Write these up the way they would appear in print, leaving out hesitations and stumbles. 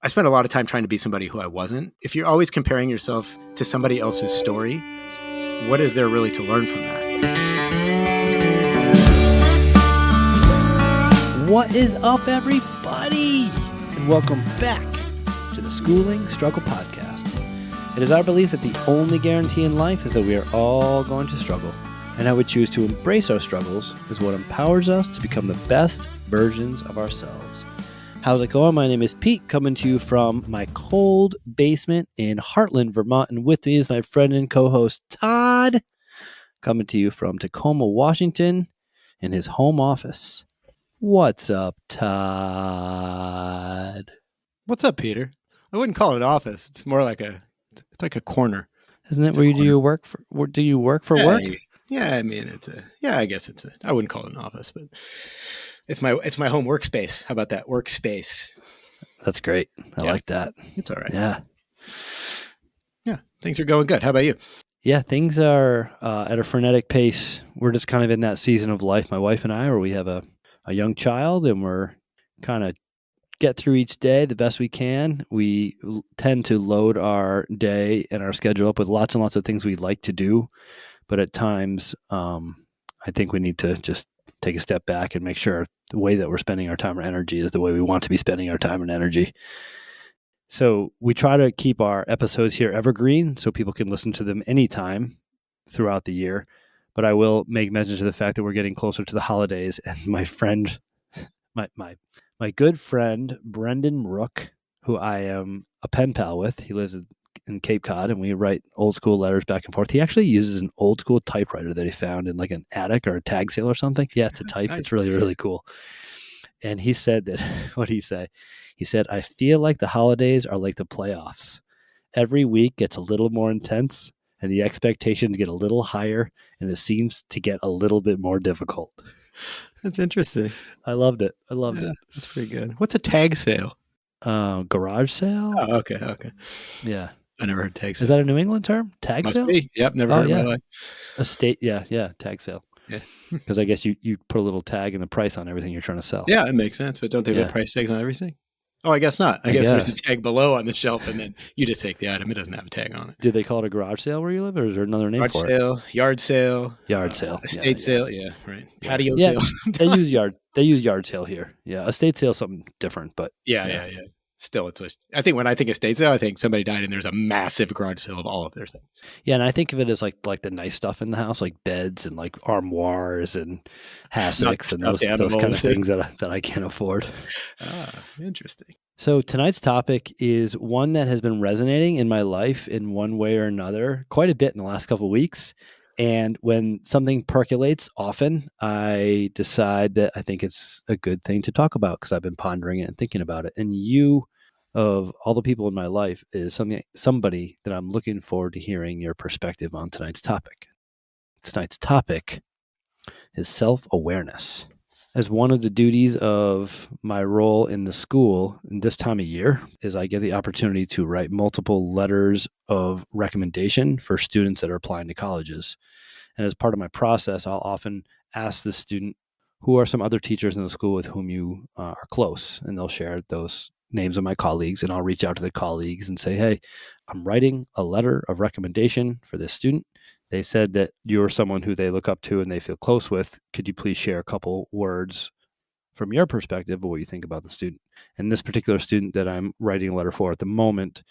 I spent a lot of time trying to be somebody who I wasn't. If you're always comparing yourself to somebody else's story, what is there really to learn from that? What is up, everybody? And welcome back to the Schooling Struggle Podcast. It is our belief that the only guarantee in life is that we are all going to struggle. And how we choose to embrace our struggles is what empowers us to become the best versions of ourselves. How's it going? My name is Pete, coming to you from my cold basement in Heartland, Vermont. And with me is my friend and co-host, Todd, coming to you from Tacoma, Washington, in his home office. What's up, Todd? What's up, Peter? I wouldn't call it an office. It's more like it's like a corner. Isn't it where you do your work for? Do you work for work? Yeah, I mean, I guess I wouldn't call it an office, but it's my home workspace. How about that? Workspace. That's great. I like that. It's all right. Yeah. Yeah. Things are going good. How about you? Yeah, things are at a frenetic pace. We're just kind of in that season of life, my wife and I, where we have a young child and we're kind of get through each day the best we can. We tend to load our day and our schedule up with lots and lots of things we'd like to do. But at times, I think we need to just take a step back and make sure the way that we're spending our time and energy is the way we want to be spending our time and energy. So we try to keep our episodes here evergreen so people can listen to them anytime throughout the year. But I will make mention to the fact that we're getting closer to the holidays, and my friend, my good friend, Brendan Rook, who I am a pen pal with, he lives in Cape Cod, and we write old school letters back and forth. He actually uses an old school typewriter that he found in like an attic or a tag sale or something. Yeah, to type. Nice. It's really, really cool. And he said that, what did he say? He said, I feel like the holidays are like the playoffs. Every week gets a little more intense and the expectations get a little higher and it seems to get a little bit more difficult. That's interesting. I loved it. It. That's pretty good. What's a tag sale? Garage sale? Oh, okay. Yeah. I never heard tag sale. Is that a New England term? Tag Must sale? Be. Yep, never heard in my life. Estate, yeah, tag sale. Yeah. Because I guess you put a little tag and the price on everything you're trying to sell. Yeah, it makes sense. But don't they put price tags on everything? Oh, I guess not. I guess there's a tag below on the shelf, and then you just take the item. It doesn't have a tag on it. Did they call it a garage sale where you live, or is there another name for it? Yard sale, estate sale. Yeah, right. Patio sale. They use yard sale here. Yeah, estate sale is something different, but yeah. Still, I think when I think estate sale, I think somebody died and there's a massive garage sale of all of their things. Yeah, and I think of it as like the nice stuff in the house, like beds and like armoires and hassocks and those kind of things that I can't afford. Interesting. So tonight's topic is one that has been resonating in my life in one way or another quite a bit in the last couple of weeks. And when something percolates often, I decide that I think it's a good thing to talk about because I've been pondering it and thinking about it. And you, of all the people in my life, is somebody that I'm looking forward to hearing your perspective on tonight's topic. Tonight's topic is self-awareness. As one of the duties of my role in the school in this time of year is I get the opportunity to write multiple letters of recommendation for students that are applying to colleges. And as part of my process, I'll often ask the student, who are some other teachers in the school with whom you are close? And they'll share those names of my colleagues, and I'll reach out to the colleagues and say, hey, I'm writing a letter of recommendation for this student. They said that you're someone who they look up to and they feel close with. Could you please share a couple words from your perspective of what you think about the student? And this particular student that I'm writing a letter for at the moment,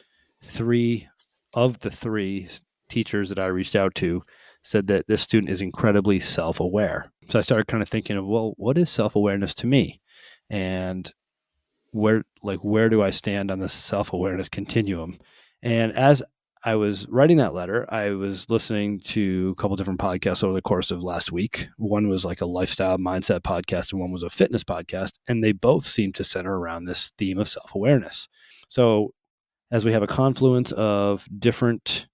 3 of the 3 teachers that I reached out to said that this student is incredibly self-aware. So I started kind of thinking of, well, what is self-awareness to me? And where do I stand on the self-awareness continuum? And as I was writing that letter, I was listening to a couple different podcasts over the course of last week. One was like a lifestyle mindset podcast and one was a fitness podcast. And they both seem to center around this theme of self-awareness. So as we have a confluence of different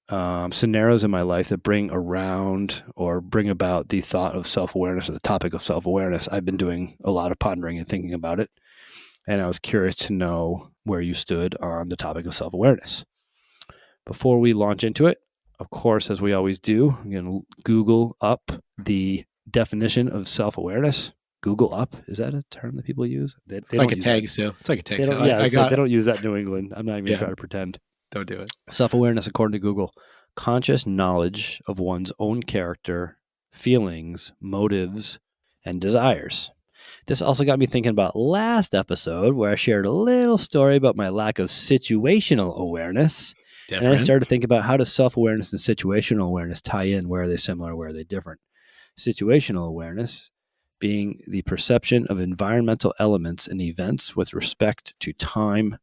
scenarios in my life that bring about the thought of self-awareness or the topic of self-awareness, I've been doing a lot of pondering and thinking about it. And I was curious to know where you stood on the topic of self-awareness. Before we launch into it, of course, as we always do, I'm going to Google up the definition of self-awareness. Google up. Is that a term that people use? They It's like don't a use that. tag still. It's like a tag They still. don't. Yeah, I so got they don't use that in New England. I'm not even gonna yeah. try to pretend. Don't do it. Self-awareness, according to Google, conscious knowledge of one's own character, feelings, motives, and desires. This also got me thinking about last episode where I shared a little story about my lack of situational awareness. And then I Different. started to think about how does self-awareness and situational awareness tie in? Where are they similar? Where are they different? Situational awareness being the perception of environmental elements and events with respect to time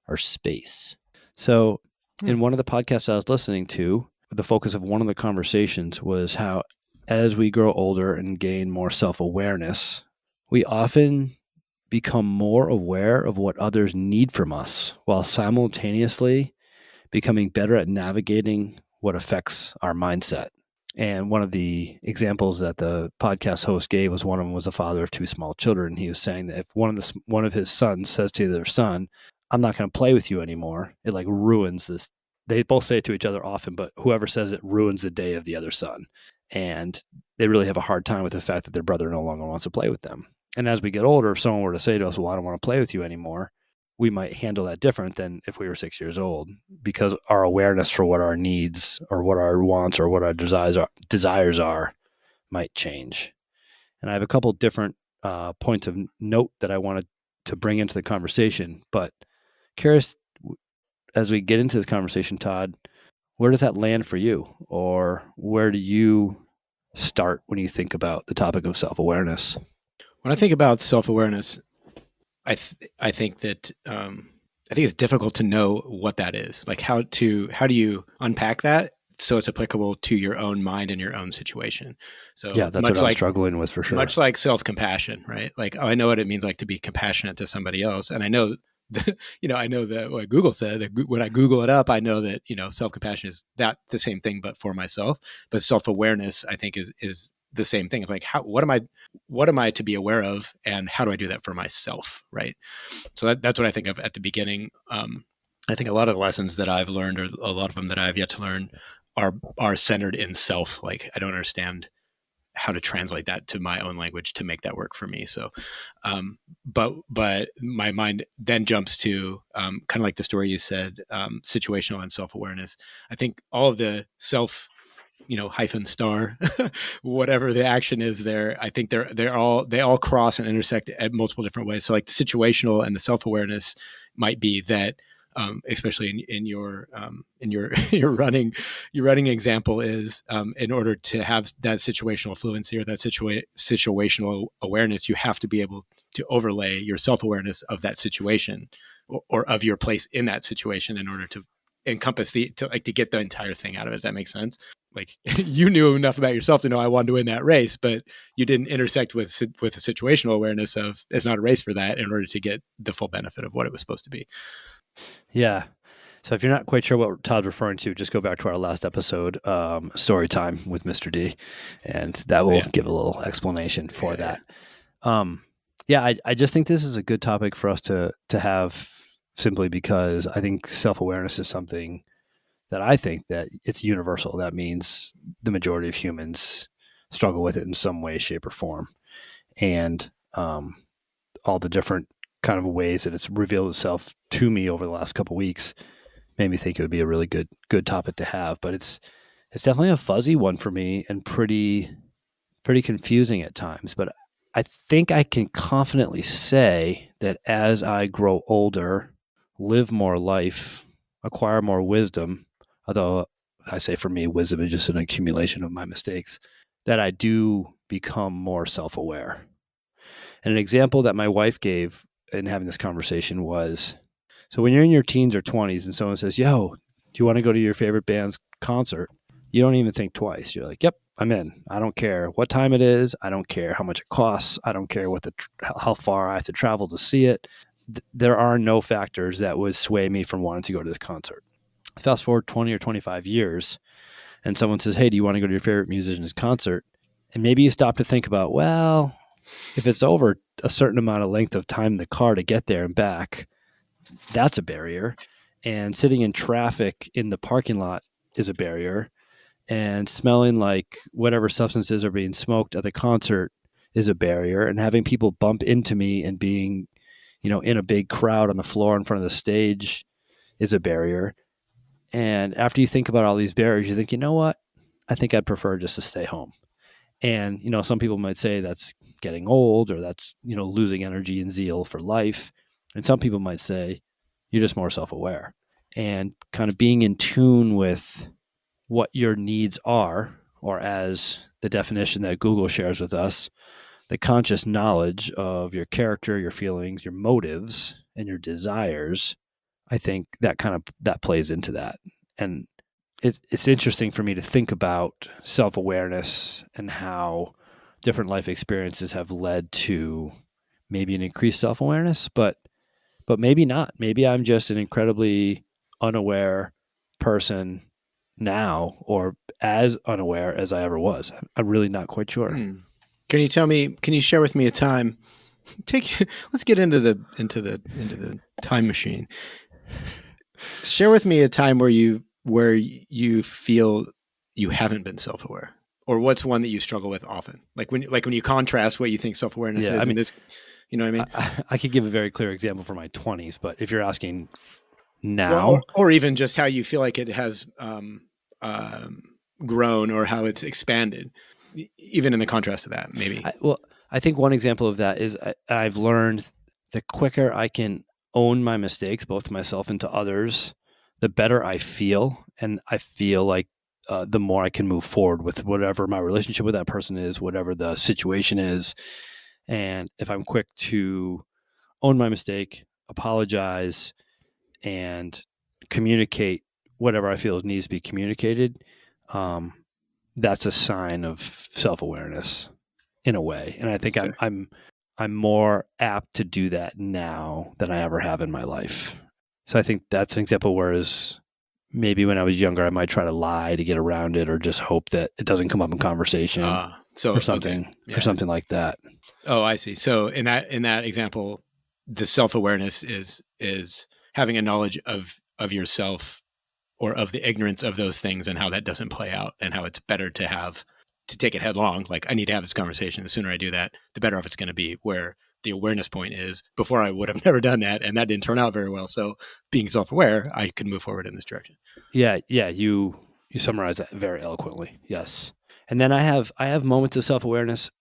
or space. So, in one of the podcasts I was listening to, the focus of one of the conversations was how as we grow older and gain more self-awareness, we often become more aware of what others need from us while simultaneously becoming better at navigating what affects our mindset. And one of the examples that the podcast host gave was one of them was a father of two small children. He was saying that if one of his sons says to their son, "I'm not going to play with you anymore," it like ruins this. They both say it to each other often, but whoever says it ruins the day of the other son. And they really have a hard time with the fact that their brother no longer wants to play with them. And as we get older, if someone were to say to us, "Well, I don't want to play with you anymore," we might handle that different than if we were 6 years old, because our awareness for what our needs or what our wants or what our desires are might change. And I have a couple different points of note that I wanted to bring into the conversation, but curious as we get into this conversation, Todd, where does that land for you, or where do you start when you think about the topic of self-awareness? When I think about self-awareness, I think that I think it's difficult to know what that is. Like how do you unpack that so it's applicable to your own mind and your own situation. Yeah, So that's what I'm struggling with for sure. much like self-compassion, right? Like, oh, I know what it means like to be compassionate to somebody else, and I know I know that what Google said, that when I Google it up, I know that, self-compassion is that the same thing, but for myself. But self-awareness, I think, is the same thing. It's like, what am I to be aware of, and how do I do that for myself, right? So that's what I think of at the beginning. I think a lot of the lessons that I've learned, or a lot of them that I have yet to learn, are centered in self. Like, I don't understand how to translate that to my own language to make that work for me. So, but my mind then jumps to kind of like the story you said, situational and self-awareness. I think all of the self, hyphen star, whatever the action is there, I think they all cross and intersect at multiple different ways. So like the situational and the self-awareness might be that, especially in your your running example, is in order to have that situational fluency or that situational awareness, you have to be able to overlay your self-awareness of that situation, or of your place in that situation, in order to encompass to get the entire thing out of it. Does that make sense? Like, you knew enough about yourself to know I wanted to win that race, but you didn't intersect with a situational awareness of it's not a race for that, in order to get the full benefit of what it was supposed to be. Yeah. So if you're not quite sure what Todd's referring to, just go back to our last episode, Story Time with Mr. D, and that will give a little explanation for that. I just think this is a good topic for us to have, simply because I think self-awareness is something that I think that it's universal. That means the majority of humans struggle with it in some way, shape, or form. And all the different kind of ways that it's revealed itself to me over the last couple of weeks made me think it would be a really good topic to have. But it's definitely a fuzzy one for me, and pretty confusing at times. But I think I can confidently say that as I grow older, live more life, acquire more wisdom, although I say for me, wisdom is just an accumulation of my mistakes, that I do become more self-aware. And an example that my wife gave in having this conversation was, so when you're in your teens or 20s and someone says, "Yo, do you want to go to your favorite band's concert?" You don't even think twice. You're like, "Yep, I'm in. I don't care what time it is. I don't care how much it costs. I don't care how far I have to travel to see it." There are no factors that would sway me from wanting to go to this concert. Fast forward 20 or 25 years, and someone says, "Hey, do you want to go to your favorite musician's concert?" And maybe you stop to think about, well, if it's over a certain amount of length of time in the car to get there and back, that's a barrier. And sitting in traffic in the parking lot is a barrier. And smelling like whatever substances are being smoked at the concert is a barrier, and having people bump into me and being, in a big crowd on the floor in front of the stage is a barrier. And after you think about all these barriers, you think, you know what? I think I'd prefer just to stay home. And, some people might say that's getting old, or that's, losing energy and zeal for life. And some people might say you're just more self aware, and kind of being in tune with what your needs are, or as the definition that Google shares with us, the conscious knowledge of your character, your feelings, your motives, and your desires. I think that plays into that. And it's interesting for me to think about self-awareness and how different life experiences have led to maybe an increased self-awareness, but maybe not. Maybe I'm just an incredibly unaware person now, or as unaware as I ever was. I'm really not quite sure. Hmm. Can you share with me a time? Let's get into the time machine. Share with me a time where you feel you haven't been self-aware, or what's one that you struggle with often. Like when you contrast what you think self-awareness Yeah, is I and mean, this, you know what I mean? I could give a very clear example for my 20s, but if you're asking Well, now, or even just how you feel like it has um, grown, or how it's expanded, even in the contrast to that, maybe. I think one example of that is I've learned the quicker I can own my mistakes, both to myself and to others, the better I feel. And I feel like the more I can move forward with whatever my relationship with that person is, whatever the situation is. And if I'm quick to own my mistake, apologize, and communicate whatever I feel needs to be communicated, um, that's a sign of self awareness in a way. And I That's think I'm fair. I'm I'm more apt to do that now than I ever have in my life. So I think that's an example. Whereas maybe when I was younger, I might try to lie to get around it, or just hope that it doesn't come up in conversation, So or okay, something, or yeah. something like that. Oh, I see. So in that example, the self awareness is having a knowledge of yourself, or of the ignorance of those things, and how that doesn't play out, and how it's better to take it headlong. Like, I need to have this conversation. The sooner I do that, the better off it's going to be. Where the awareness point is, before I would have never done that, and that didn't turn out very well. So being self aware, I can move forward in this direction. Yeah. You summarize that very eloquently. Yes. And then I have moments of self awareness.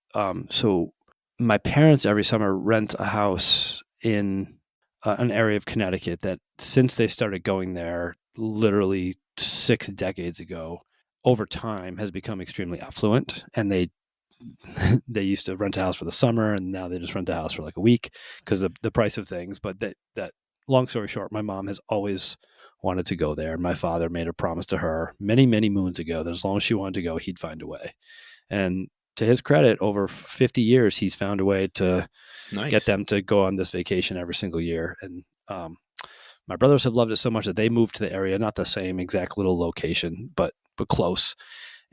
So my parents every summer rent a house in an area of Connecticut that, since they started going there literally 6 decades ago, over time has become extremely affluent. And they used to rent a house for the summer, and now they just rent a house for like a week because of the price of things. But that long story short, my mom has always wanted to go there. And my father made a promise to her many, many moons ago that as long as she wanted to go, he'd find a way. And to his credit, over 50 years, he's found a way to get Nice. them to go on this vacation every single year. And my brothers have loved it so much that they moved to the area, not the same exact little location, but close.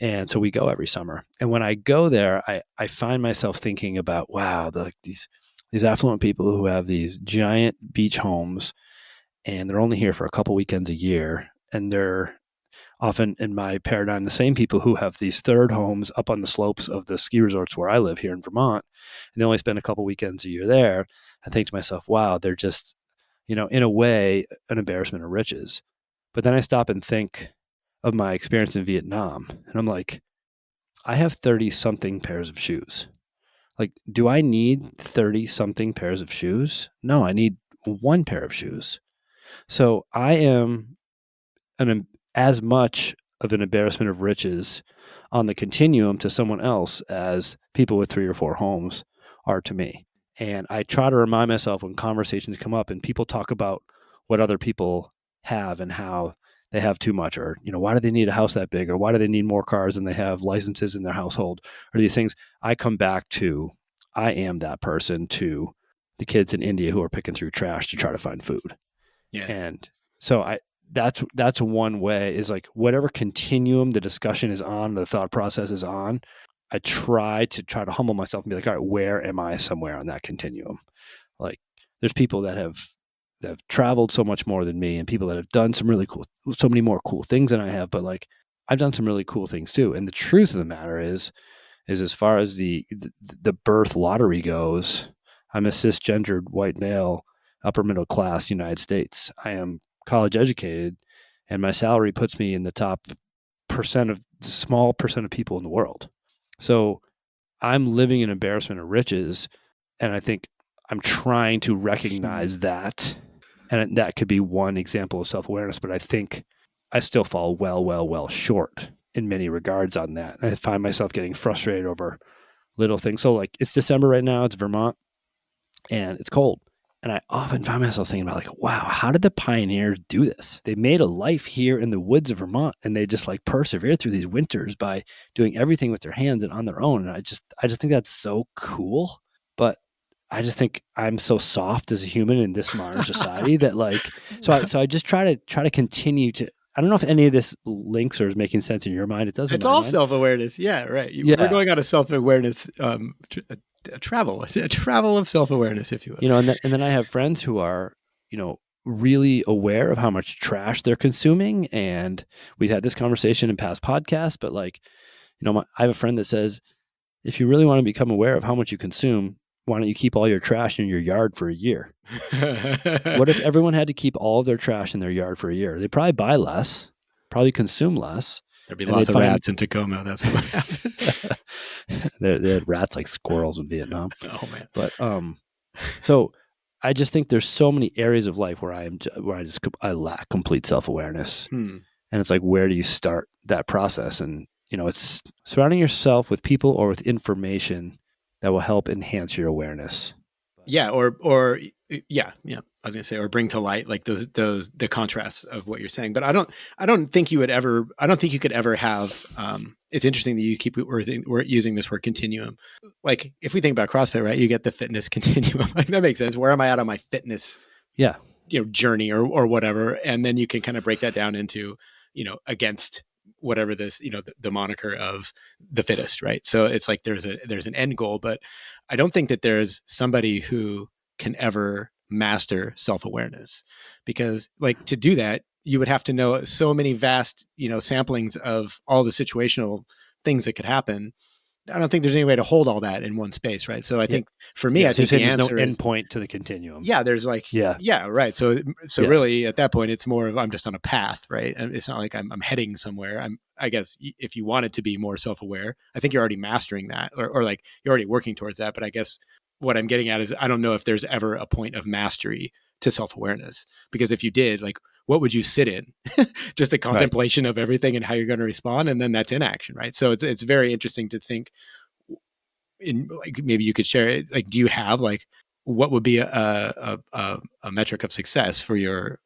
And so we go every summer. And when I go there, I find myself thinking about, wow, these affluent people who have these giant beach homes, and they're only here for a couple weekends a year. And they're often, in my paradigm, the same people who have these third homes up on the slopes of the ski resorts where I live here in Vermont. And they only spend a couple weekends a year there. I think to myself, wow, they're just, in a way, an embarrassment of riches. But then I stop and think of my experience in Vietnam. And I'm like, I have 30 something pairs of shoes. Like, do I need 30 something pairs of shoes? No, I need one pair of shoes. So I am as much of an embarrassment of riches on the continuum to someone else as people with 3 or 4 homes are to me. And I try to remind myself when conversations come up and people talk about what other people have and how they have too much, or, why do they need a house that big, or why do they need more cars than they have licenses in their household, or these things. I come back to, I am that person to the kids in India who are picking through trash to try to find food. Yeah. And so that's one way, is like whatever continuum the discussion is on, the thought process is on, I try to humble myself and be like, all right, where am I somewhere on that continuum? Like, there's people that have traveled so much more than me, and people that have done so many more cool things than I have. But like, I've done some really cool things too. And the truth of the matter is is as far as the birth lottery goes, I'm a cisgendered white male, upper middle class United States. I am college educated, and my salary puts me in the top small percent of people in the world. So I'm living in embarrassment of riches, and I think I'm trying to recognize that, and that could be one example of self-awareness. But I think I still fall well short in many regards on that. And I find myself getting frustrated over little things. So like it's December right now, it's Vermont, and it's cold. And I often find myself thinking about like, wow, how did the pioneers do this? They made a life here in the woods of Vermont, and they just like persevered through these winters by doing everything with their hands and on their own. And I just think that's so cool. But I just think I'm so soft as a human in this modern society that like, so I just try to continue to. I don't know if any of this links or is making sense in your mind. It does in It's my all mind. self-awareness. Yeah, right. We're Yeah, going on a self-awareness a travel of self-awareness, if you will. and then I have friends who are, really aware of how much trash they're consuming, and we've had this conversation in past podcasts. But like, I have a friend that says, if you really want to become aware of how much you consume, why don't you keep all your trash in your yard for a year? What if everyone had to keep all of their trash in their yard for a year? They'd probably buy less, probably consume less, There'd be and lots they'd of find rats in Tacoma. That's what would happen. they had rats like squirrels in Vietnam. Oh man. But so I just think there's so many areas of life where I lack complete self-awareness. Hmm. And it's like, where do you start that process? And it's surrounding yourself with people or with information that will help enhance your awareness. Yeah, yeah. I was gonna say, or bring to light like those the contrasts of what you're saying. But I don't think you could ever have. It's interesting that you keep we're using this word continuum. Like if we think about CrossFit, right? You get the fitness continuum. Like that makes sense. Where am I at on my fitness? Yeah. Journey or whatever, and then you can kind of break that down into against whatever this the moniker of the fittest, right? So it's like there's an end goal, but I don't think that there's somebody who can ever master self-awareness, because like to do that you would have to know so many vast samplings of all the situational things that could happen. I don't think there's any way to hold all that in one space, right? So I Yeah. think for me, Yeah. I So you're think the saying there's no answer is endpoint to the continuum. yeah, there's like Yeah. yeah, right. So Yeah. really at that point it's more of I'm just on a path, right? And it's not like I'm heading somewhere. I guess if you wanted to be more self-aware, I think you're already mastering that, or like you're already working towards that. But I guess what I'm getting at is I don't know if there's ever a point of mastery to self-awareness, because if you did, like what would you sit in? Just the Right. contemplation of everything and how you're going to respond, and then that's inaction, right? So it's very interesting to think in, like maybe you could share it. Like, do you have like what would be a metric of success for your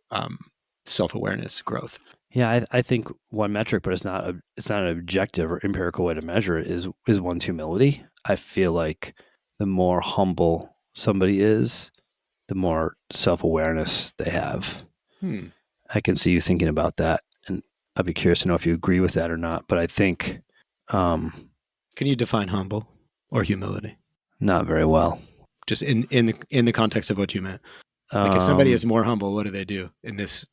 self-awareness growth? Yeah, I think one metric, but it's not an objective or empirical way to measure it, is one's humility. I feel like the more humble somebody is, the more self-awareness they have. I can see you thinking about that, and I'd be curious to know if you agree with that or not. But I think Can you define humble or humility? not very well. Just in the context of what you meant. Like if somebody is more humble, what do they do in this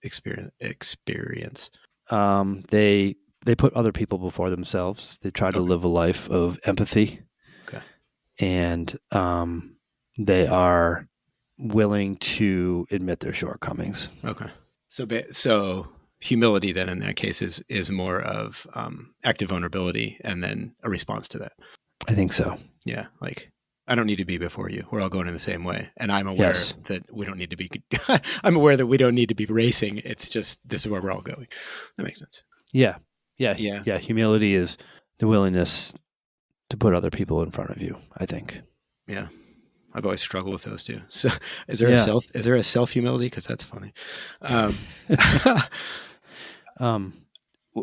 experience? They put other people before themselves. They try to live a life of empathy. Okay. And they are willing to admit their shortcomings. Okay. So humility then in that case is more of active vulnerability and then a response to that. I think so. Yeah. Like I don't need to be before you. We're all going in the same way. And I'm aware that we don't need to be, I'm aware that we don't need to be racing. It's just, this is where we're all going. That makes sense. Yeah. Humility is the willingness to put other people in front of you, I think. Yeah. I've always struggled with those two. So is there a self humility? Cause that's funny.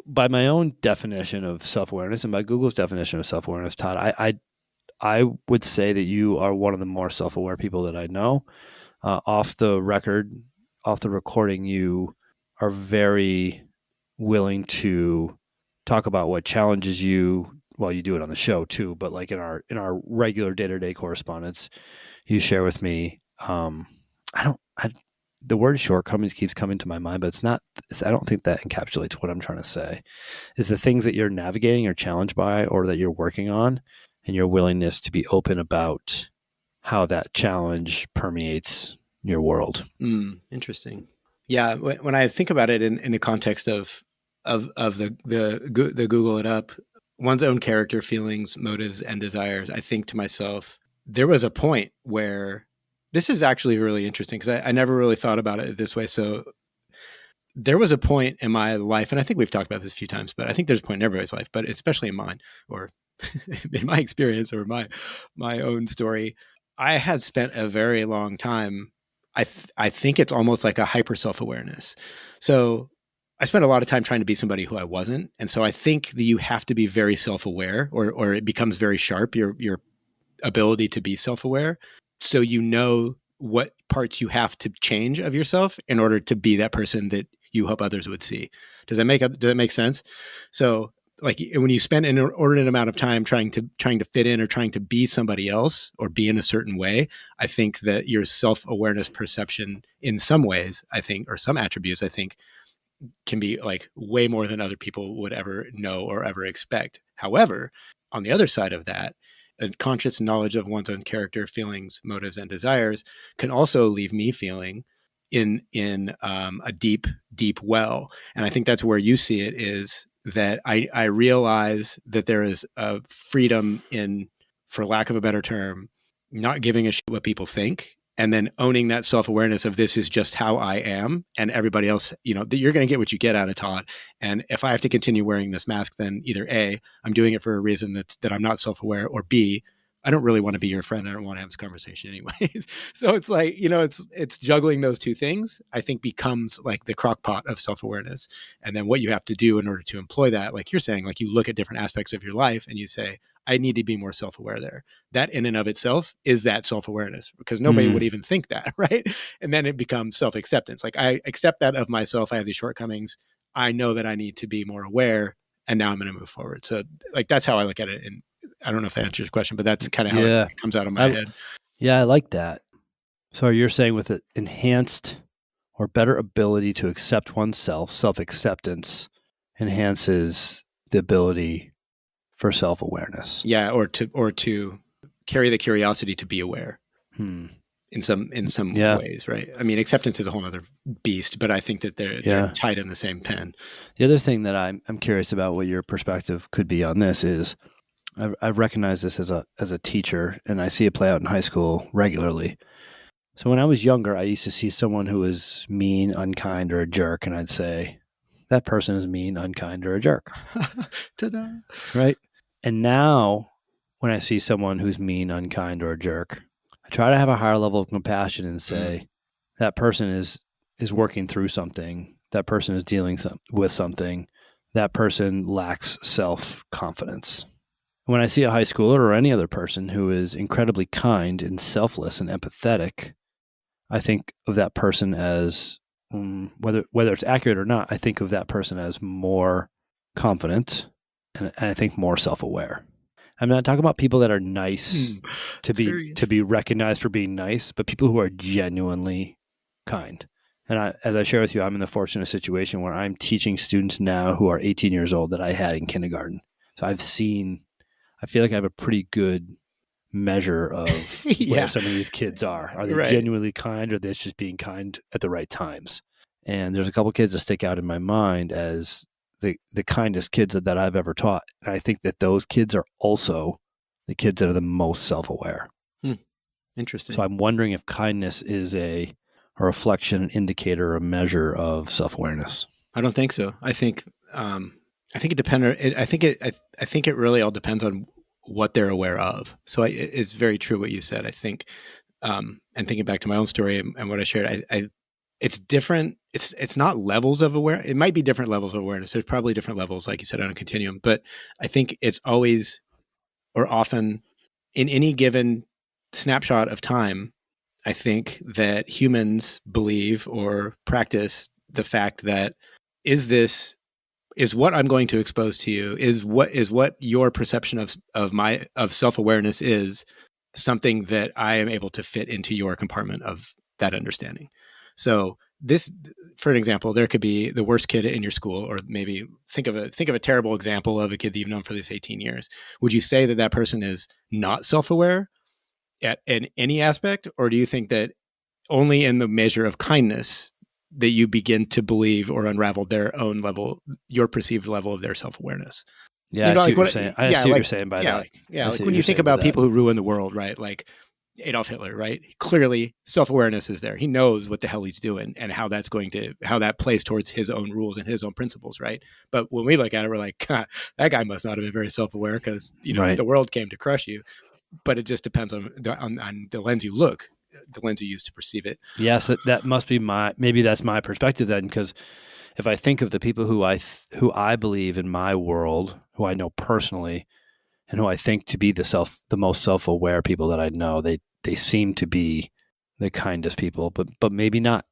By my own definition of self-awareness and by Google's definition of self-awareness, Todd, I would say that you are one of the more self-aware people that I know. Off the recording, you are very willing to talk about what challenges you. Well, you do it on the show too, but like in our regular day-to-day correspondence, you share with me. the word shortcomings keeps coming to my mind, but it's not, I don't think that encapsulates what I'm trying to say. Is the things that you're navigating or challenged by or that you're working on, and your willingness to be open about how that challenge permeates your world. Interesting. Yeah, when I think about it in the context of the Google it up, one's own character, feelings, motives, and desires, I think to myself, there was a point where this is actually really interesting because I never really thought about it this way. So there was a point in my life, and I think we've talked about this a few times, but I think there's a point in everybody's life, but especially in mine, or in my experience, or my own story. I had spent a very long time. I think it's almost like a hyper self awareness. So I spent a lot of time trying to be somebody who I wasn't, and so I think that you have to be very self aware, or it becomes very sharp. Your ability to be self aware, so you know what parts you have to change of yourself in order to be that person that you hope others would see. Does that make sense? So like when you spend an inordinate amount of time trying to fit in or trying to be somebody else or be in a certain way, I think that your self-awareness perception in some ways, I think, or some attributes, I think, can be like way more than other people would ever know or ever expect. However, on the other side of that, a conscious knowledge of one's own character, feelings, motives, and desires can also leave me feeling in a deep well. And I think that's where you see it, is that I realize that there is a freedom in, for lack of a better term, not giving a shit what people think, and then owning that self-awareness of this is just how I am, and everybody else, you're going to get what you get out of Todd. And if I have to continue wearing this mask, then either A, I'm doing it for a reason that I'm not self-aware, or B, I don't really want to be your friend. I don't want to have this conversation anyways. So it's like, it's juggling those two things, I think, becomes like the crock pot of self-awareness. And then what you have to do in order to employ that, like you're saying, like you look at different aspects of your life and you say, I need to be more self-aware there. That in and of itself is that self-awareness, because nobody would even think that, right? And then it becomes self-acceptance. Like, I accept that of myself. I have these shortcomings. I know that I need to be more aware, and now I'm going to move forward. So like, that's how I look at it. And I don't know if that answers your question, but that's kind of how it comes out of my head. Yeah, I like that. So you're saying with an enhanced or better ability to accept oneself, self-acceptance enhances the ability for self-awareness. Yeah, or to carry the curiosity to be aware. In some ways, right? I mean, acceptance is a whole other beast, but I think that they're tied in the same pen. The other thing that I'm curious about what your perspective could be on this is, I've recognized this as a teacher, and I see it play out in high school regularly. So when I was younger, I used to see someone who was mean, unkind, or a jerk, and I'd say, that person is mean, unkind, or a jerk. Ta-da! Right? And now, when I see someone who's mean, unkind, or a jerk, I try to have a higher level of compassion and say, that person is working through something. That person is dealing with something. That person lacks self-confidence. When I see a high schooler or any other person who is incredibly kind and selfless and empathetic, I think of that person as, whether it's accurate or not, I think of that person as more confident and I think more self-aware. I'm not talking about people that are nice to be recognized for being nice, but people who are genuinely kind. And as I share with you, I'm in the fortunate situation where I'm teaching students now who are 18 years old that I had in kindergarten. So I feel like I have a pretty good measure of where some of these kids are. Are they genuinely kind, or are they just being kind at the right times? And there's a couple kids that stick out in my mind as the kindest kids that I've ever taught. And I think that those kids are also the kids that are the most self-aware. Interesting. So I'm wondering if kindness is a reflection, an indicator, a measure of self-awareness. I don't think so. I think it depends. I think it really all depends on what they're aware of. So it's very true what you said. I think, and thinking back to my own story and what I shared, it's different. It's not levels of awareness. It might be different levels of awareness. There's probably different levels, like you said, on a continuum. But I think it's always, or often, in any given snapshot of time, I think that humans believe or practice the fact that is what I'm going to expose to you, is what your perception of self-awareness is, something that I am able to fit into your compartment of that understanding. So this, for an example, there could be the worst kid in your school, or maybe think of a terrible example of a kid that you've known for these 18 years. Would you say that that person is not self-aware in any aspect, or do you think that only in the measure of kindness that you begin to believe or unravel their own level, your perceived level of their self-awareness? Yeah, You I know, see like what you're what? saying. I Yeah, see what you're like saying by yeah, that. like yeah, I like see what when you're you think saying with about that. people who ruin the world, right? Like Adolf Hitler, right? Clearly, self-awareness is there. He knows what the hell he's doing and how that plays towards his own rules and his own principles, right? But when we look at it, we're like, God, that guy must not have been very self-aware because Right. the world came to crush you. But it just depends on the lens you look, the lens you use to perceive it. Yes, that must be maybe that's my perspective then, because if I think of the people who I believe in my world, who I know personally, and who I think to be the most self-aware people that I know, they seem to be the kindest people, but maybe not.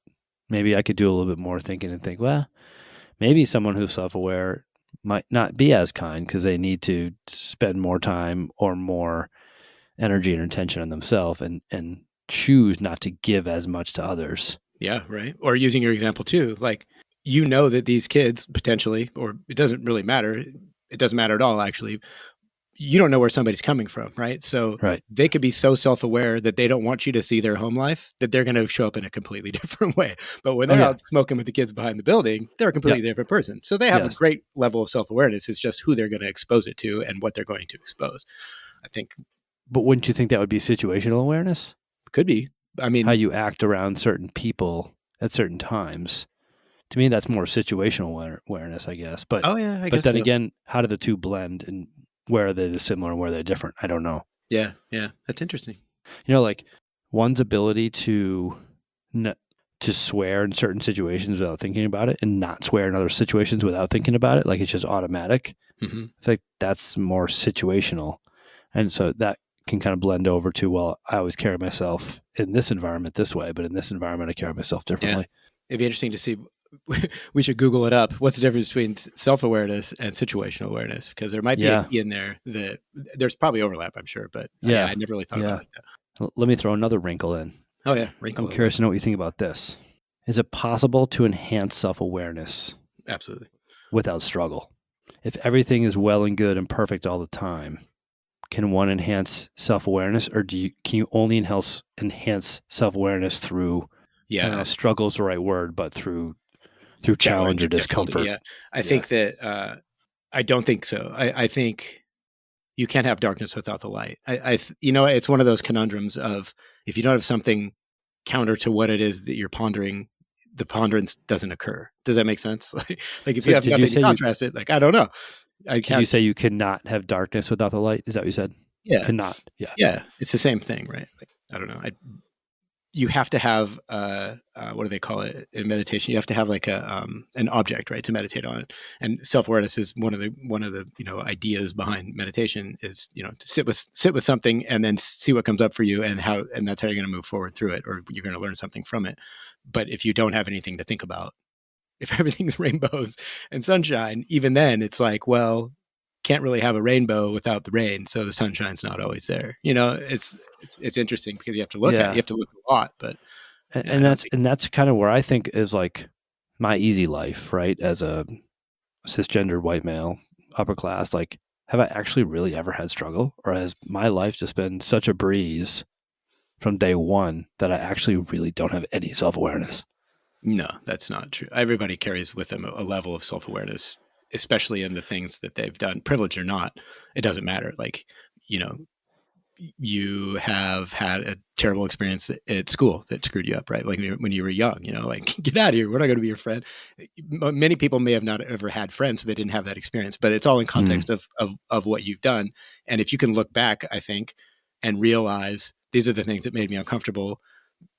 Maybe I could do a little bit more thinking and think, well, maybe someone who's self-aware might not be as kind because they need to spend more time or more energy and attention on themselves and choose not to give as much to others. Yeah, right. Or using your example too, like that these kids potentially, or it doesn't really matter. It doesn't matter at all, actually. You don't know where somebody's coming from, right? So Right. they could be so self-aware that they don't want you to see their home life that they're going to show up in a completely different way. But when Oh they're yeah. out smoking with the kids behind the building, they're a Yep. completely different person. So they have a Yes. great level of self-awareness. It's just who they're going to expose it to and what they're going to expose. I think But wouldn't you think that would be situational awareness? could be. I How mean, you act around certain people at certain times. To me, that's more situational awareness, I guess. oh yeah, I But guess then so. again, how do the two blend, and where are they similar and where are they different? I don't know. Yeah, yeah, that's interesting. Like one's ability n- to swear in certain situations without thinking about it, and not swear in other situations without thinking about it, like it's just automatic. Mm-hmm. I think that's more situational, and so that can kind of blend over to, well, I always carry myself in this environment this way, but in this environment I carry myself Yeah, differently. it'd be interesting to see. We should Google it up. What's the difference between self-awareness and situational awareness? Because there might be a Yeah, key in there that there's probably overlap, I'm sure, but yeah, yeah, I never really thought about it yeah. like that. Let me throw another wrinkle in. Oh yeah, I'm wrinkle. I love curious it. to know what you think about this. Is it possible to enhance self-awareness Absolutely. without struggle? If everything is well and good and perfect all the time, can one enhance self-awareness, or can you only enhance self-awareness through, I don't know, Yeah, struggle is the right word, but through challenge challenge or or difficulty. discomfort? Yeah, I Yeah. think that I don't think so. I think you can't have darkness without the light. It's one of those conundrums of if you don't have something counter to what it is that you're pondering, the ponderance doesn't occur. Does that make sense? Like if So you have nothing to contrast it, like I don't know, I did you can't. say you cannot have darkness without the light? Is that what you said? Yeah, Cannot. Yeah. yeah, it's the same thing, right? Like, I don't know. You have to have what do they call it in meditation? You have to have like an object, right, to meditate on it. And self awareness is one of the ideas behind meditation is to sit with something and then see what comes up for you and that's how you're going to move forward through it or you're going to learn something from it. But if you don't have anything to think about, if everything's rainbows and sunshine, even then it's like, well, can't really have a rainbow without the rain, so the sunshine's not always there. It's interesting because you Yeah. have to look a lot, but yeah, I And don't that's think. kind of where I think is like my easy life, right? As a cisgender white male, upper class, like, have I actually really ever had struggle, or has my life just been such a breeze from day one that I actually really don't have any self awareness? No, that's not true. Everybody carries with them a level of self awareness, especially in the things that they've done, privileged or not. It doesn't matter. Like, you know, you have had a terrible experience at school that screwed you up, right? Like when you were young, like get out of here. We're not going to be your friend. Many people may have not ever had friends, so they didn't have that experience. But it's all in Mm. context of what you've done. And if you can look back, I think, and realize these are the things that made me uncomfortable.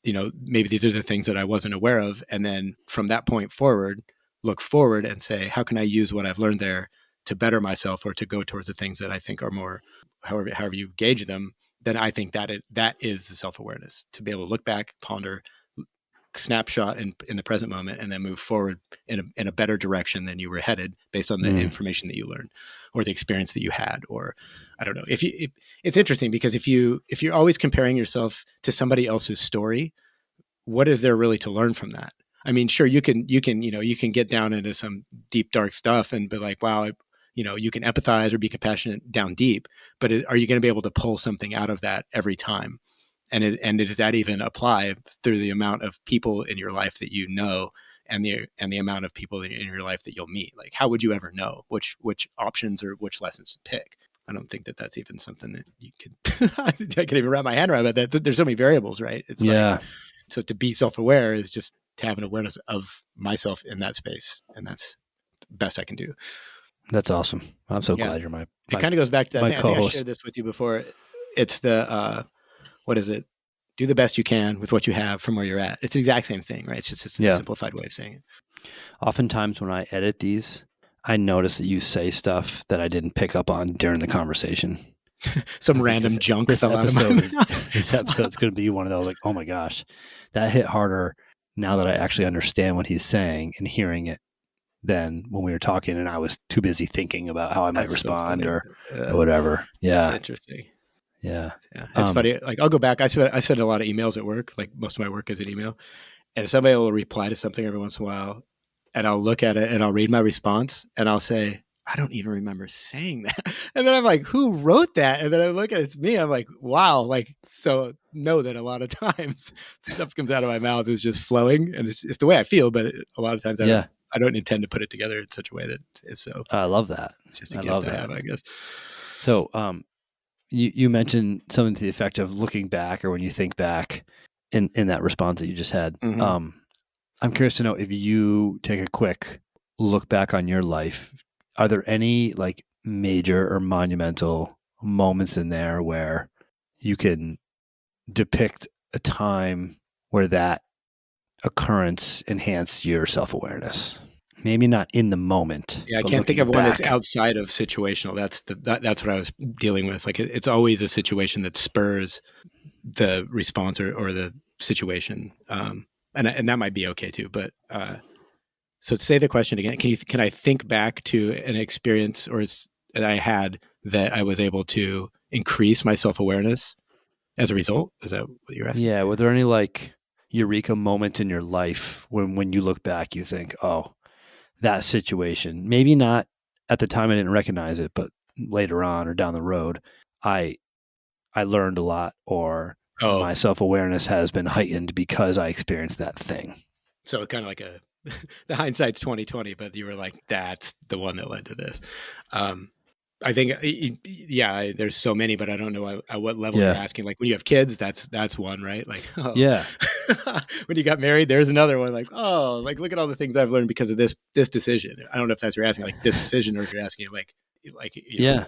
Maybe these are the things that I wasn't aware of, and then from that point forward, look forward and say, how can I use what I've learned there to better myself or to go towards the things that I think are more, however you gauge them. Then I think that is the self awareness to be able to look back, ponder, snapshot in the present moment, and then move forward in a better direction than you were headed based on the Mm. information that you learned or the experience that you had. Or I don't know, it's interesting because if you're always comparing yourself to somebody else's story, what is there really to learn from that? I mean, sure, you can get down into some deep, dark stuff and be like, wow, you can empathize or be compassionate down deep, but are you going to be able to pull something out of that every time? And does that even apply through the amount of people in your life that you know, and the amount of people in your life that you'll meet? Like, how would you ever know which options or which lessons to pick? I don't think that that's even something that you could. I can't even wrap my hand around that. There's so many variables, right? It's like, Yeah, so to be self-aware is just to have an awareness of myself in that space, and that's the best I can do. that's awesome. I'm so Yeah, glad you're my it my kind of goes back to that. my I think I co-host. shared this with you before. It's the what is it? Do the best you can with what you have from where you're at. It's the exact same thing, right? It's just a Yeah. simplified way of saying it. Oftentimes when I edit these, I notice that you say stuff that I didn't pick up on during the conversation. Some I think random junk this fell out of my episode is mouth. this episode's going to be one of those like, oh my gosh, that hit harder now that I actually understand what he's saying and hearing it than when we were talking and I was too busy thinking about how I might That's so respond funny. or whatever. Yeah, Interesting. yeah, Yeah, it's funny. Like, I'll go back. I send a lot of emails at work. Like, most of my work is an email, and somebody will reply to something every once in a while, and I'll look at it and I'll read my response and I'll say, I don't even remember saying that. And then I'm like, who wrote that? And then I look at it, it's me. I'm like, wow. Like, so know that a lot of times stuff comes out of my mouth is just flowing, and it's the way I feel. But a lot of times yeah. I don't intend to put it together in such a way that is so. I love that. It's just a I gift love I that. have, I guess. So, you mentioned something to the effect of looking back or when you think back in that response that you just had. Mm-hmm. I'm curious to know if you take a quick look back on your life, are there any like major or monumental moments in there where you can depict a time where that occurrence enhanced your self-awareness? Maybe not in the moment, Yeah, I but can't think looking of one that's back. outside of situational. That's what I was dealing with. Like, it's always a situation that spurs the response or the situation, and that might be okay too. But so say the question again. Can I think back to an experience that I had that I was able to increase my self awareness as a result? Is that what you're asking? Yeah, were there any like eureka moments in your life when you look back you think, "Oh, that situation, maybe not at the time I didn't recognize it, but later on or down the road, I I learned a lot or Oh, my self-awareness has been heightened because I experienced that thing." so kind of like the hindsight's 2020, but you were like, that's the one that led to this. Um, I think, yeah, there's so many, but I don't know at what level you're Yeah. asking. Like, when you have kids, that's one, right? Like, oh, Yeah. when you got married, there's another one. Like, oh, like, look at all the things I've learned because of this decision. I don't know if that's what you're asking, like this decision, or if you're asking like Yeah.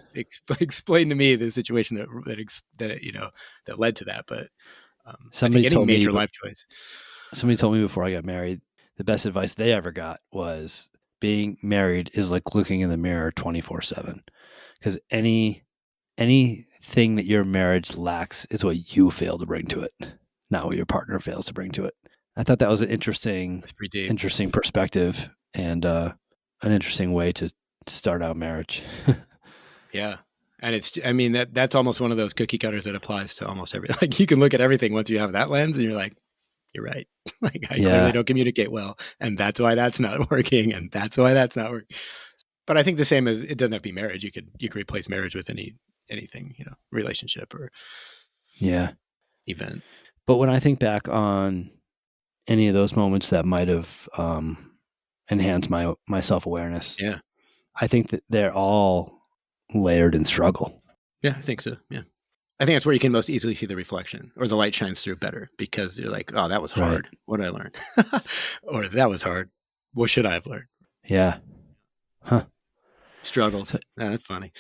explain to me the situation that led to that. But I think Somebody any told me major but life choice. somebody told me before I got married, the best advice they ever got was being married is like looking in the mirror 24/7 because anything that your marriage lacks is what you fail to bring to it, not what your partner fails to bring to it. I thought that was an That's pretty deep. interesting perspective and an interesting way to start out marriage. Yeah. And I mean, that's almost one of those cookie cutters that applies to almost everything. Like, you can look at everything once you have that lens and you're like, you're right. Like, I clearly Yeah. don't communicate well, and that's why that's not working. And that's why that's not working. But I think the same as, it doesn't have to be marriage. You could replace marriage with anything, relationship or Yeah. event. But when I think back on any of those moments that might have enhanced my self awareness, Yeah. I think that they're all layered in struggle. Yeah, I think so. Yeah. I think that's where you can most easily see the reflection, or the light shines through better, because you're like, oh, that was Right. hard. What did I learn? Or that was hard. What should I have learned? Yeah. Huh. So, Struggles. That's funny.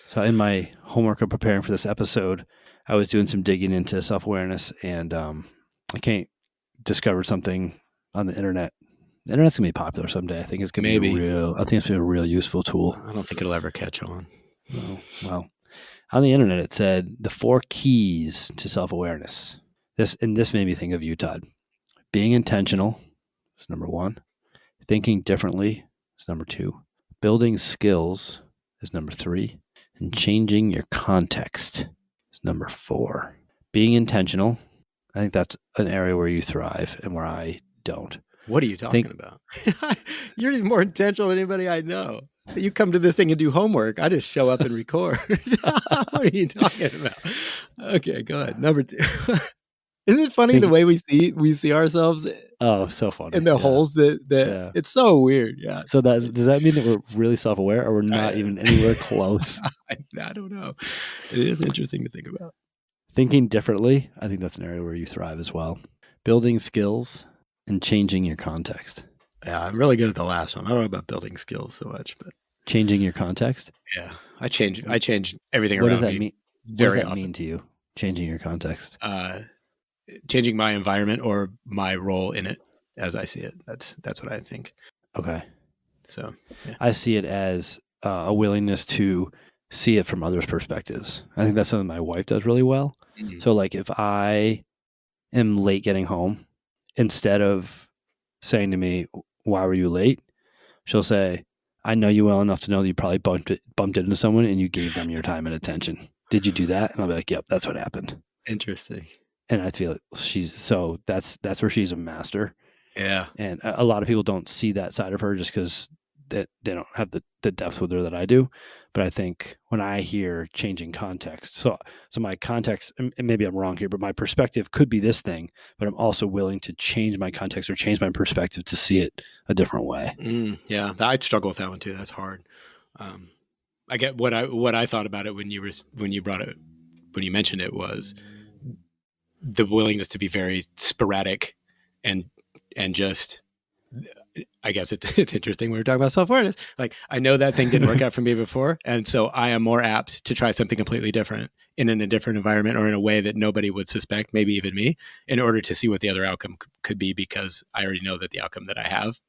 so in my homework of preparing for this episode, I was doing some digging into self awareness, and I discovered something on the internet. The internet's gonna be popular someday. I think it's gonna be Maybe. I think it's gonna be a real useful tool. I don't think it'll ever catch on. Oh, well, on the internet, it said the 4 keys to self awareness. This made me think of you, Todd. Being intentional is number 1. Thinking differently is number 2. Building skills is number 3. And changing your context is number 4. Being intentional, I think that's an area where you thrive and where I don't. What are you I think talking about? You're more intentional than anybody I know. You come to this thing and do homework. I just show up and record. What are you talking about? Okay, go ahead. Number two. Isn't it funny the think way we see ourselves oh, so in funny. the Yeah. holes that Yeah. it's so weird. Yeah, So it's that's funny. does that mean that we're really self-aware or we're not I, even anywhere close? I don't know. It is interesting to think about. Thinking differently, I think that's an area where you thrive as well. Building skills and changing your context. Yeah, I'm really good at the last one. I don't know about building skills so much, but Changing your context? yeah, I change everything What does around that me mean? What does very that often. mean to you? Changing your context. Uh, Changing my environment or my role in it as I see it. That's what I think. Okay. So yeah. I see it as a willingness to see it from others' perspectives. I think that's something my wife does really well. Mhm. So, like, if I am late getting home, instead of saying to me, "Why were you late?" she'll say, "I know you well enough to know that you probably bumped into someone and you gave them your time and attention. Did you do that?" And I'll be like, "Yep, that's what happened." Interesting. And I feel that's where she's a master. Yeah. And a lot of people don't see that side of her just because they don't have the depth with her that I do. But I think when I hear changing context, so my context, and maybe I'm wrong here, but my perspective could be this thing, but I'm also willing to change my context or change my perspective to see it a different way. Yeah. I'd struggle with that one too. That's hard. Um, I get what I thought about it when you brought it when you mentioned it was the willingness to be very sporadic and just I guess it's interesting when we're talking about self-awareness. Like I know that thing didn't work out for me before, and so I am more apt to try something completely different in a different environment or in a way that nobody would suspect, maybe even me, in order to see what the other outcome could be because I already know that the outcome that I have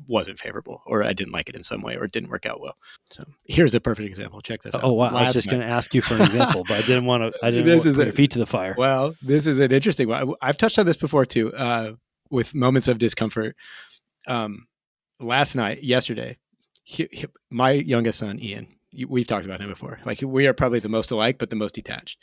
wasn't favorable or I didn't like it in some way or it didn't work out well. So here's a perfect example. Check this Oh out. wow! I was Last just night. going to ask you for an example, but I didn't want to. I didn't This want to is put a your feet to the fire. well, this is an interesting one. I've touched on this before too, with moments of discomfort. Um, yesterday, my youngest son, Ian, we've talked about him before. Like we are probably the most alike, but the most detached.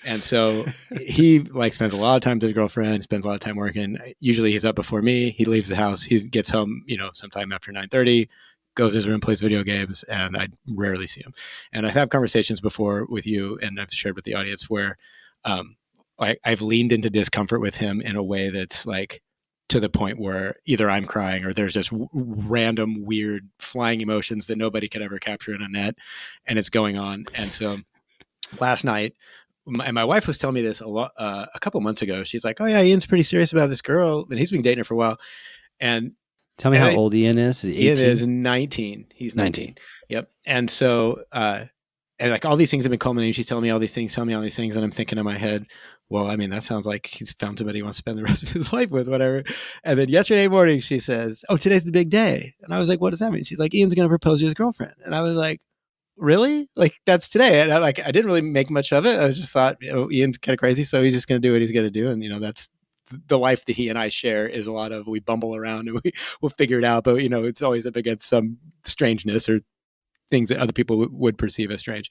And so he like spends a lot of time with his girlfriend, spends a lot of time working. Usually he's up before me. He leaves the house. He gets home, sometime after 9:30, goes to his room, plays video games, and I rarely see him. And I've had conversations before with you, and I've shared with the audience where um, I've leaned into discomfort with him in a way that's like to the point where either I'm crying or there's just random weird flying emotions that nobody could ever capture in a net, and it's going on. And so last night, and my wife was telling me this a couple months ago. She's like, "Oh yeah, Ian's pretty serious about this girl, and he's been dating her for a while." And Tell me and how I, old Ian is. Is he Ian 18? is 19. He's 19. 19. Yep. And so, and like all these things have been culminating. She's telling me all these things, and I'm thinking in my head, well, I mean, that sounds like he's found somebody he wants to spend the rest of his life with, whatever. And then yesterday morning, she says, "Oh, today's the big day." And I was like, "What does that mean?" She's like, "Ian's going to propose to his girlfriend." And I was like, "Really? Like that's today?" And I didn't really make much of it. I just thought, Ian's kind of crazy, so he's just going to do what he's going to do, and that's the life that he and I share is a lot of we bumble around and we'll figure it out, but it's always up against some strangeness or things that other people would perceive as strange.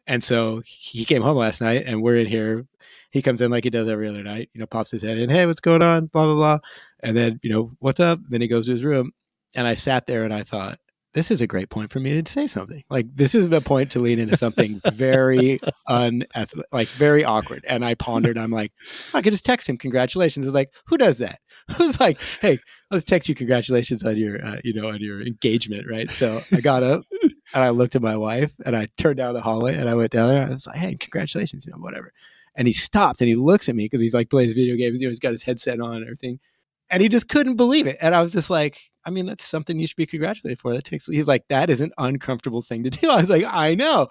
And so he came home last night and we're in here. He comes in like he does every other night, pops his head in, "Hey, what's going on?" Blah, blah, blah. And then, "What's up?" Then he goes to his room. And I sat there and I thought, this is a great point for me to say something. Like, this is a point to lean into something very like very awkward. And I pondered, I'm like, I could just text him, "Congratulations." I was like, who does that? I was like, "Hey, I'll just text you congratulations on your, on your engagement." Right. So I got up and I looked at my wife and I turned down the hallway and I went down there. And I was like, "Hey, congratulations," whatever. And he stopped and he looks at me because he's like playing his video games. He's got his headset on and everything. And he just couldn't believe it. And I was just like, I mean, that's something you should be congratulated for. He's like, "That is an uncomfortable thing to do." I was like, "I know.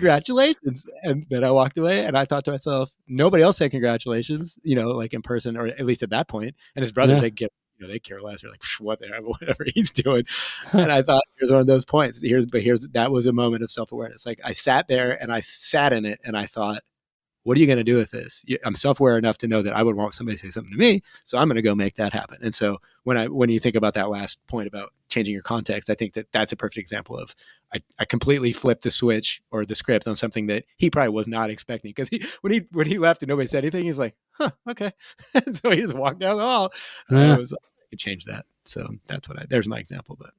Congratulations." And then I walked away and I thought to myself, nobody else said congratulations, like in person, or at least at that point. And his brothers, Yeah. they care less. They're like, whatever he's doing. And I thought, here's one of those points. That was a moment of self-awareness. Like I sat there and I sat in it and I thought, what are you going to do with this? I'm self-aware enough to know that I would want somebody to say something to me, so I'm going to go make that happen. And so when you think about that last point about changing your context, I think that's a perfect example of I completely flipped the switch or the script on something that he probably was not expecting, because when he left and nobody said anything, he's like, huh, okay. So he just walked down the hall. I Yeah. was like, I could change that. So that's what there's my example, but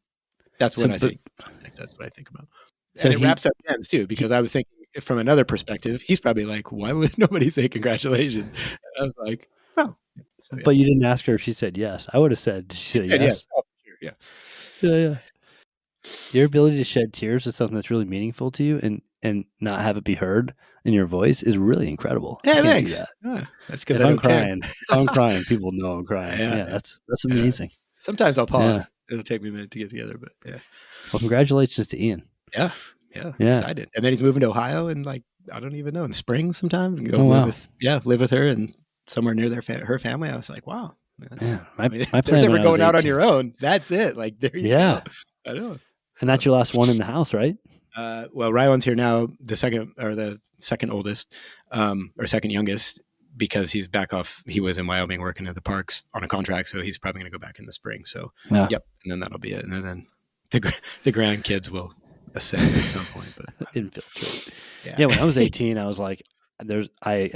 that's So, when I but say context, that's what I think about. so And it wraps up ends too, he, because I was thinking from another perspective, he's probably like, why would nobody say congratulations? And I was like, well, so yeah. but you didn't ask her if she said yes. I would have said, did she She say said yes. yes? Oh, sure, yeah. Yeah, yeah. Your ability to shed tears is something that's really meaningful to you, and not have it be heard in your voice is really incredible. I Yeah, can't do thanks. that. That's because I don't care. If I'm crying, people know I'm crying. Yeah, Yeah, that's yeah. amazing. Sometimes I'll Yeah. pause. It'll take me a minute to get together, but yeah. Well, congratulations to Ian. Yeah, yeah, I'm Yeah. excited. And then he's moving to Ohio and like I don't even know in the spring sometime and go Oh wow. live with her and somewhere near her family. I was like, wow, that's. Yeah. I mean, My if there's plan ever when I was going out on 18. your own, that's it. Like there you go. Yeah. I know. And So, that's your last one in the house, right? well, Ryland's here now, the second oldest, or second youngest, because he's back off. He was in Wyoming working at the parks on a contract, so he's probably going to go back in the spring. So, Yeah. yep, and then that'll be it. And then the grandkids will ascend at some point. But Infiltrate. yeah, Yeah. When I was 18, I was like, I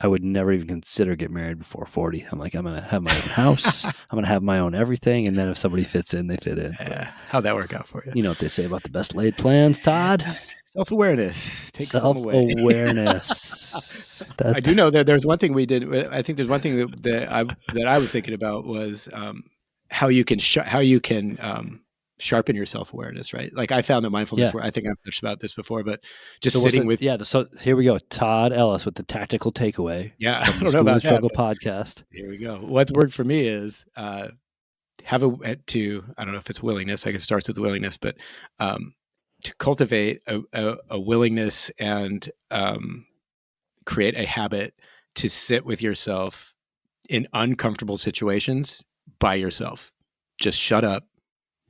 would never even consider getting married before 40. I'm like, I'm going to have my own house. I'm going to have my own everything. And then if somebody fits in, they fit in. Yeah. How'd that work out for you? You know what they say about the best laid plans, Todd? Self-awareness. Take some away. Self-awareness. I do know that there's one thing we did. I think there's one thing that I was thinking about was how you can sharpen your self-awareness, right? Like I found that mindfulness Yeah. where I think I've touched about this before, but just So sitting with. yeah. So here we go. Todd Ellis with the tactical takeaway. Yeah, I From the don't know School about of that. Struggle podcast. Here we go. What's word for me is have I don't know if it's willingness. I guess it starts with willingness, but to cultivate a willingness and create a habit to sit with yourself in uncomfortable situations by yourself. Just shut up,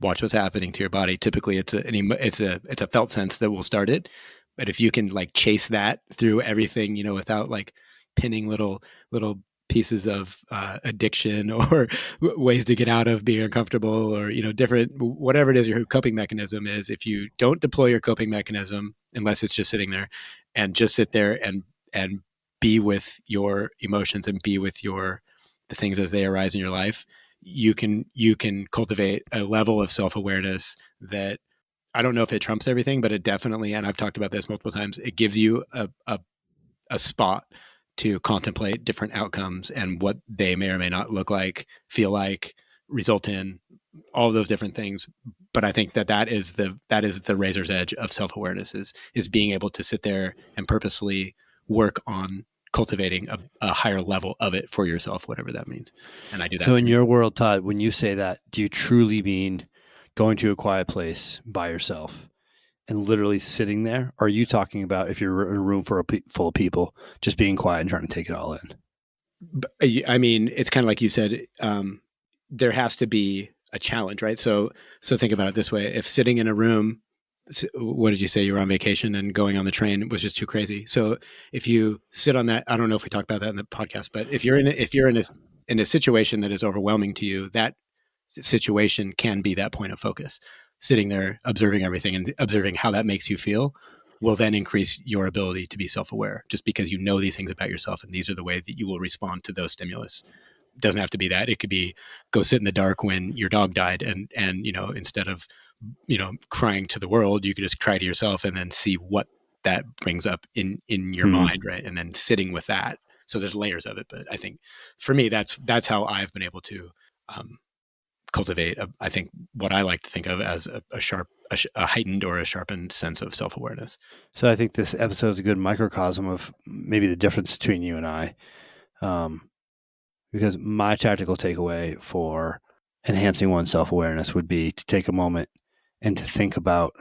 watch what's happening to your body. Typically, it's a felt sense that will start it. But if you can like chase that through everything, without like pinning little pieces of addiction or ways to get out of being uncomfortable or different whatever it is your coping mechanism is, if you don't deploy your coping mechanism unless it's just sitting there and just sit there and be with your emotions and be with the things as they arise in your life, you can cultivate a level of self-awareness that I don't know if it trumps everything, but it definitely, and I've talked about this multiple times, it gives you a spot to contemplate different outcomes and what they may or may not look like, feel like, result in, all of those different things. But I think that is the razor's edge of self-awareness is being able to sit there and purposefully work on cultivating a higher level of it for yourself, whatever that means. And I do that. So in your world, Todd, when you say that, do you truly mean going to a quiet place by yourself and literally sitting there? Or are you talking about if you're in a room full of people, just being quiet and trying to take it all in? I mean, it's kind of like you said, there has to be a challenge, right? So think about it this way. If sitting in a room, what did you say? You were on vacation and going on the train was just too crazy. So if you sit on that, I don't know if we talked about that in the podcast, but if you're in a situation that is overwhelming to you, that situation can be that point of focus. Sitting there, observing everything and observing how that makes you feel will then increase your ability to be self-aware, just because you know these things about yourself and these are the way that you will respond to those stimulus. It doesn't have to be that. It could be go sit in the dark when your dog died and instead of crying to the world, you could just cry to yourself and then see what that brings up in your mind, right? And then sitting with that. So there's layers of it, but I think for me that's how I've been able to cultivate I think what I like to think of as a heightened or a sharpened sense of self-awareness. So I think this episode is a good microcosm of maybe the difference between you and I, because my tactical takeaway for enhancing one's self-awareness would be to take a moment and to think about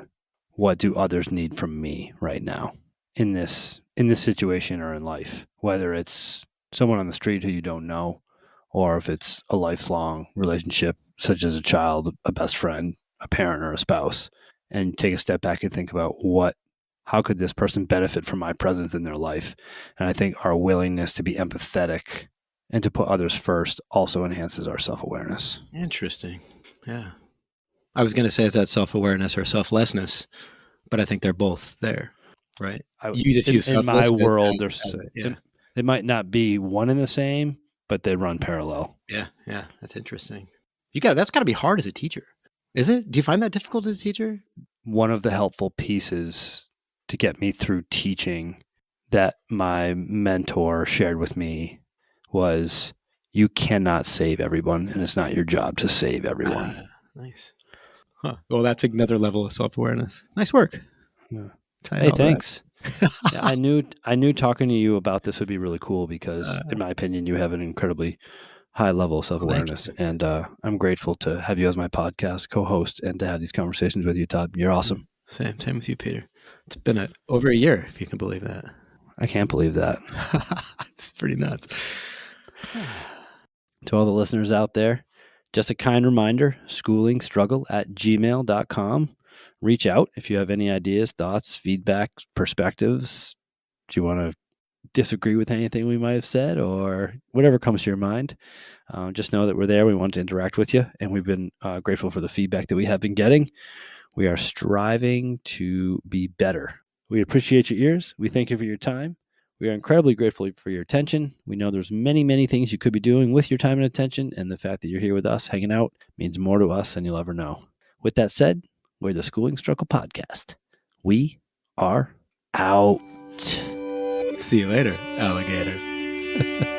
what do others need from me right now in this situation or in life, whether it's someone on the street who you don't know, or if it's a lifelong relationship, such as a child, a best friend, a parent, or a spouse, and take a step back and think about how could this person benefit from my presence in their life? And I think our willingness to be empathetic and to put others first also enhances our self-awareness. Interesting. Yeah. I was going to say, is that self-awareness or selflessness? But I think they're both there, right? You just use in my selflessness world. yeah. They might not be one and the same, but they run parallel. Yeah, that's interesting. That's got to be hard as a teacher. Is it? Do you find that difficult as a teacher? One of the helpful pieces to get me through teaching that my mentor shared with me was, you cannot save everyone, and it's not your job to save everyone. Nice. Huh. Well, that's another level of self-awareness. Nice work. Yeah. Hey, thanks. Yeah, I knew talking to you about this would be really cool because, in my opinion, you have an incredibly high level of self-awareness, and I'm grateful to have you as my podcast co-host and to have these conversations with you, Todd. You're awesome. Same with you, Peter. It's been over a year, if you can believe that. I can't believe that. It's pretty nuts. To all the listeners out there, just a kind reminder, schoolingstruggle@gmail.com. Reach out if you have any ideas, thoughts, feedback, perspectives. Do you want to disagree with anything we might have said, or whatever comes to your mind? Just know that we're there. We want to interact with you, and we've been grateful for the feedback that we have been getting. We are striving to be better. We appreciate your ears. We thank you for your time. We are incredibly grateful for your attention. We know there's many, many things you could be doing with your time and attention, and the fact that you're here with us hanging out means more to us than you'll ever know. With that said, we're the Schooling Struggle Podcast. We are out. See you later, alligator.